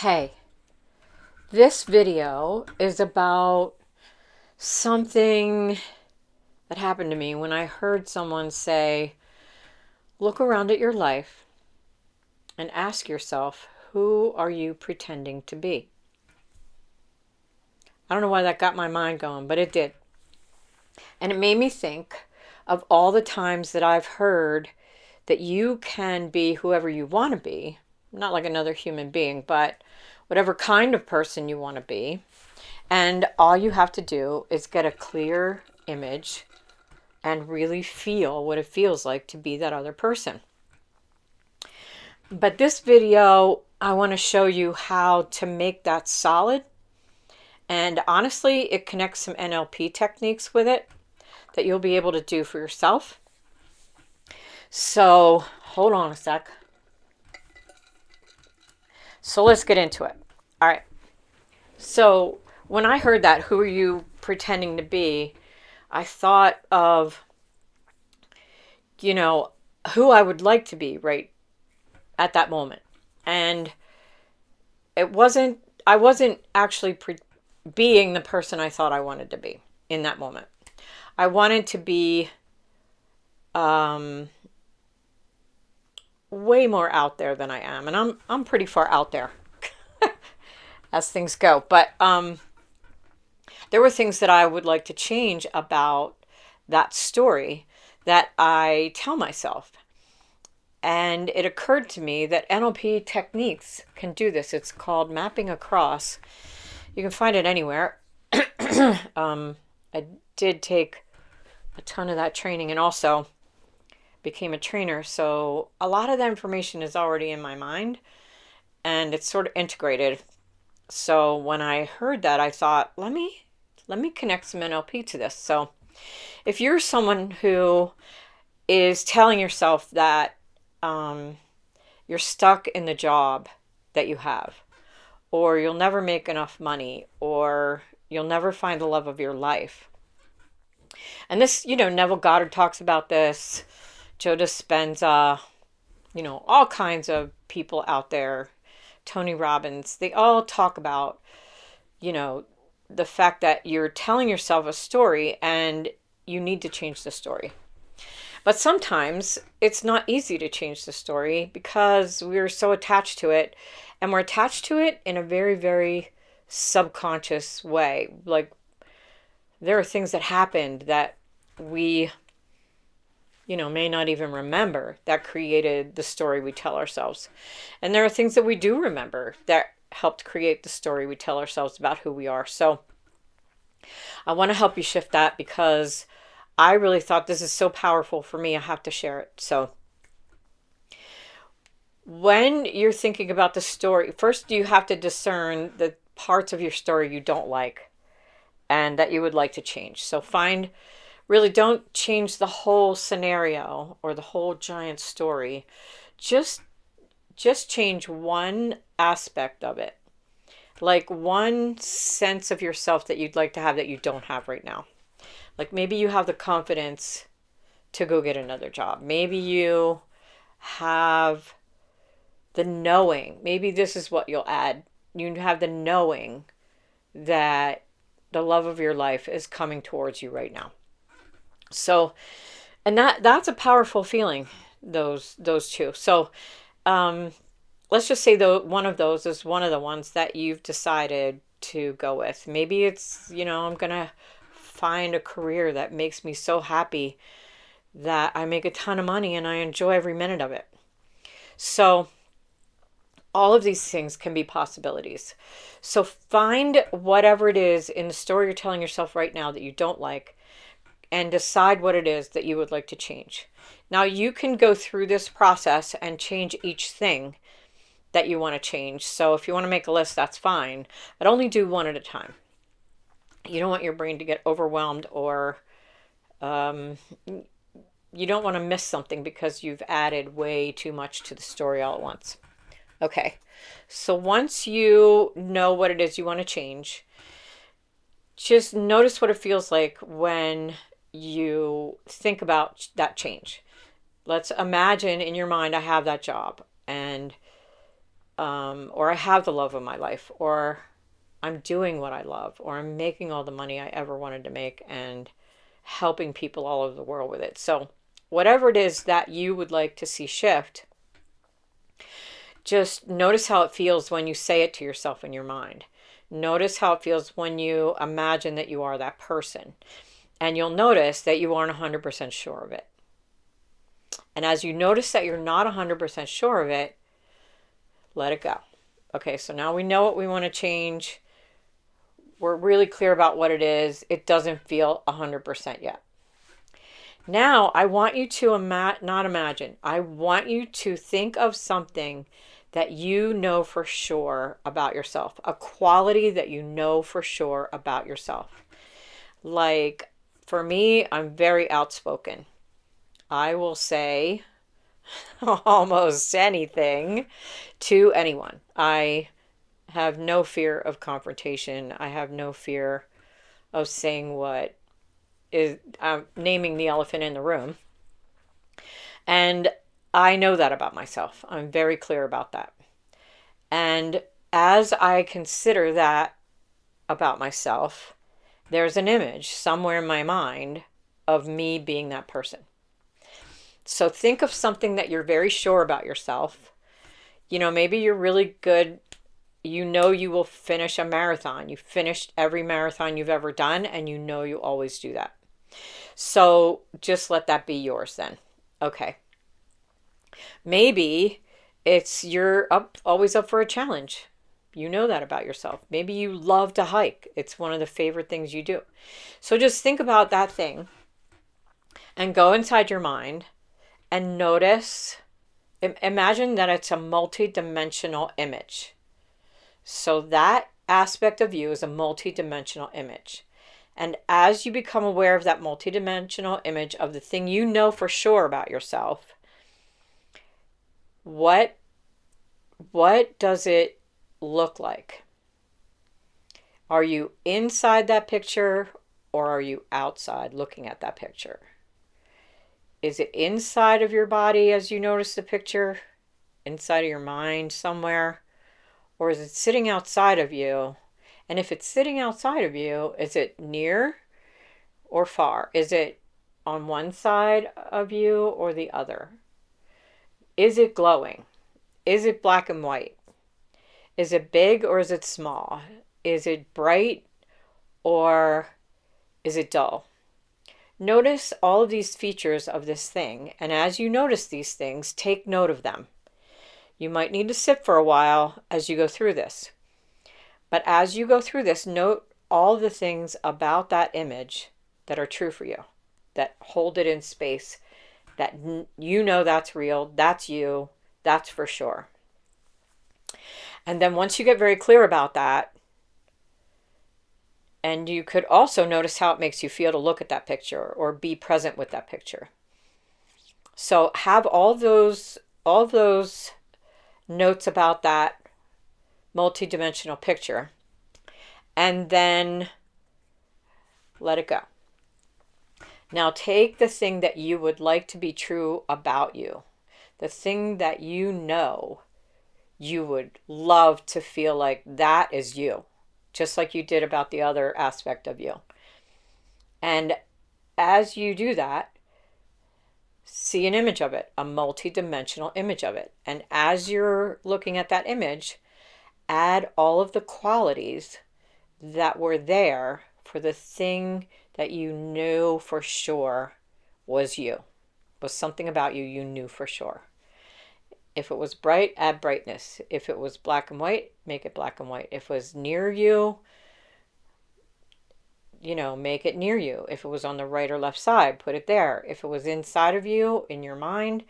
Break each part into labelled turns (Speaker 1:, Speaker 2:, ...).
Speaker 1: Hey, this video is about something that happened to me when I heard someone say, look around at your life and ask yourself, who are you pretending to be? I don't know why that got my mind going, but it did. And it made me think of all the times that I've heard that you can be whoever you want to be, not like another human being, but whatever kind of person you want to be. And all you have to do is get a clear image and really feel what it feels like to be that other person. But this video, I want to show you how to make that solid. And honestly, it connects some NLP techniques with it that you'll be able to do for yourself. So hold on a sec. So let's get into it. All right. So when I heard that, who are you pretending to be? I thought of, you know, who I would like to be right at that moment. And I wasn't actually being the person I thought I wanted to be in that moment. I wanted to be um, way more out there than I am. And I'm pretty far out there as things go. But there were things that I would like to change about that story that I tell myself. And it occurred to me that NLP techniques can do this. It's called mapping across. You can find it anywhere. I did take a ton of that training and also became a trainer. So a lot of that information is already in my mind and it's sort of integrated. So when I heard that, I thought, let me connect some NLP to this. So if you're someone who is telling yourself that you're stuck in the job that you have, or you'll never make enough money, or you'll never find the love of your life. And this, Neville Goddard talks about this, Joe Dispenza, all kinds of people out there, Tony Robbins, they all talk about, you know, the fact that you're telling yourself a story and you need to change the story. But sometimes it's not easy to change the story because we're so attached to it, and we're attached to it in a very, very subconscious way. Like there are things that happened that we, may not even remember that created the story we tell ourselves. And there are things that we do remember that helped create the story we tell ourselves about who we are. So I want to help you shift that because I really thought this is so powerful for me. I have to share it. So when you're thinking about the story, first you have to discern the parts of your story you don't like and that you would like to change. So really don't change the whole scenario or the whole giant story. Just change one aspect of it. Like one sense of yourself that you'd like to have that you don't have right now. Like maybe you have the confidence to go get another job. Maybe you have the knowing. Maybe this is what you'll add. You have the knowing that the love of your life is coming towards you right now. So, and that's a powerful feeling, those two. So, let's just say one of those is one of the ones that you've decided to go with. Maybe it's, I'm going to find a career that makes me so happy that I make a ton of money and I enjoy every minute of it. So all of these things can be possibilities. So find whatever it is in the story you're telling yourself right now that you don't like and decide what it is that you would like to change. Now you can go through this process and change each thing that you want to change. So if you want to make a list, that's fine, but only do one at a time. You don't want your brain to get overwhelmed or you don't want to miss something because you've added way too much to the story all at once. Okay, so once you know what it is you want to change, just notice what it feels like when you think about that change. Let's imagine in your mind, I have that job and or I have the love of my life, or I'm doing what I love, or I'm making all the money I ever wanted to make and helping people all over the world with it. So, whatever it is that you would like to see shift, just notice how it feels when you say it to yourself in your mind. Notice how it feels when you imagine that you are that person. And you'll notice that you aren't 100% sure of it. And as you notice that you're not 100% sure of it, let it go. Okay, so now we know what we want to change. We're really clear about what it is. It doesn't feel 100% yet. Now, I want you to not imagine. I want you to think of something that you know for sure about yourself. A quality that you know for sure about yourself. Like, for me, I'm very outspoken. I will say almost anything to anyone. I have no fear of confrontation. I have no fear of saying what is naming the elephant in the room. And I know that about myself. I'm very clear about that. And as I consider that about myself, there's an image somewhere in my mind of me being that person. So think of something that you're very sure about yourself. Maybe you're really good. You will finish a marathon. You finished every marathon you've ever done, and you always do that. So just let that be yours then. Okay. Maybe you're always up for a challenge. You know that about yourself. Maybe you love to hike. It's one of the favorite things you do. So just think about that thing and go inside your mind and notice, imagine that it's a multi-dimensional image. So that aspect of you is a multi-dimensional image. And as you become aware of that multi-dimensional image of the thing you know for sure about yourself, what does it look like? Are you inside that picture or are you outside looking at that picture? Is it inside of your body as you notice the picture? Inside of your mind somewhere? Or is it sitting outside of you? And if it's sitting outside of you, is it near or far? Is it on one side of you or the other? Is it glowing? Is it black and white? Is it big or is it small? Is it bright or is it dull? Notice all of these features of this thing, and as you notice these things, take note of them. You might need to sit for a while as you go through this. But as you go through this, note all the things about that image that are true for you, that hold it in space, that that's real, that's you, that's for sure. And then once you get very clear about that, and you could also notice how it makes you feel to look at that picture or be present with that picture. So have all those notes about that multidimensional picture, and then let it go. Now take the thing that you would like to be true about you, the thing that you would love to feel like that is you, just like you did about the other aspect of you. And as you do that, see an image of it, a multi-dimensional image of it. And as you're looking at that image, add all of the qualities that were there for the thing that you knew for sure was you, was something about you you knew for sure. If it was bright, add brightness. If it was black and white, make it black and white. If it was near you, make it near you. If it was on the right or left side, put it there. If it was inside of you, in your mind,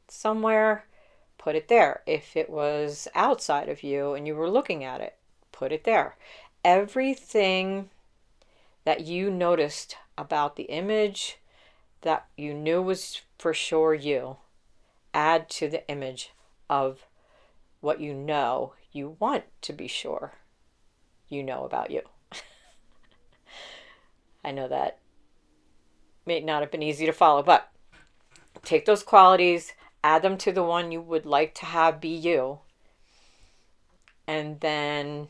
Speaker 1: somewhere, put it there. If it was outside of you and you were looking at it, put it there. Everything that you noticed about the image that you knew was for sure you, add to the image of what you want to be sure about you. I know that may not have been easy to follow, but take those qualities, add them to the one you would like to have be you, and then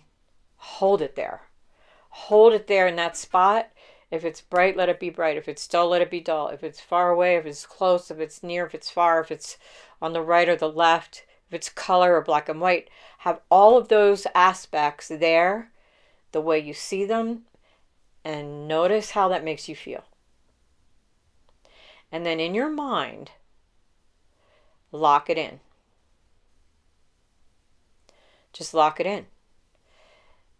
Speaker 1: hold it there. Hold it there in that spot. If it's bright, let it be bright. If it's dull, let it be dull. If it's far away, if it's close, if it's near, if it's far, if it's on the right or the left, if it's color or black and white, have all of those aspects there, the way you see them, and notice how that makes you feel. And then in your mind, lock it in. Just lock it in.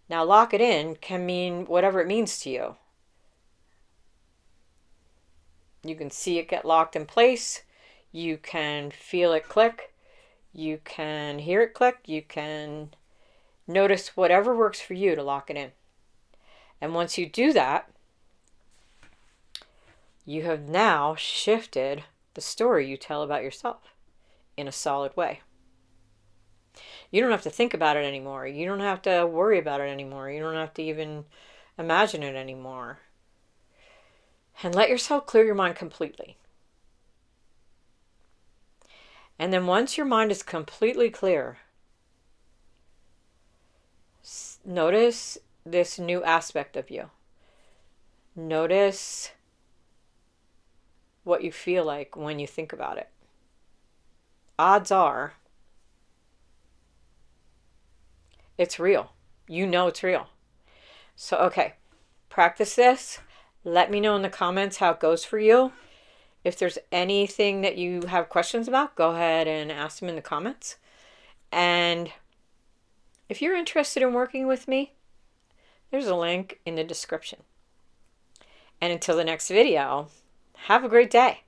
Speaker 1: Now, lock it in can mean whatever it means to you. You can see it get locked in place. You can feel it click. You can hear it click. You can notice whatever works for you to lock it in. And once you do that, you have now shifted the story you tell about yourself in a solid way. You don't have to think about it anymore. You don't have to worry about it anymore. You don't have to even imagine it anymore. And let yourself clear your mind completely. And then once your mind is completely clear, notice this new aspect of you. Notice what you feel like when you think about it. Odds are it's real. You know it's real. So, okay, practice this. Let me know in the comments how it goes for you. If there's anything that you have questions about, go ahead and ask them in the comments. And if you're interested in working with me, there's a link in the description. And until the next video, have a great day.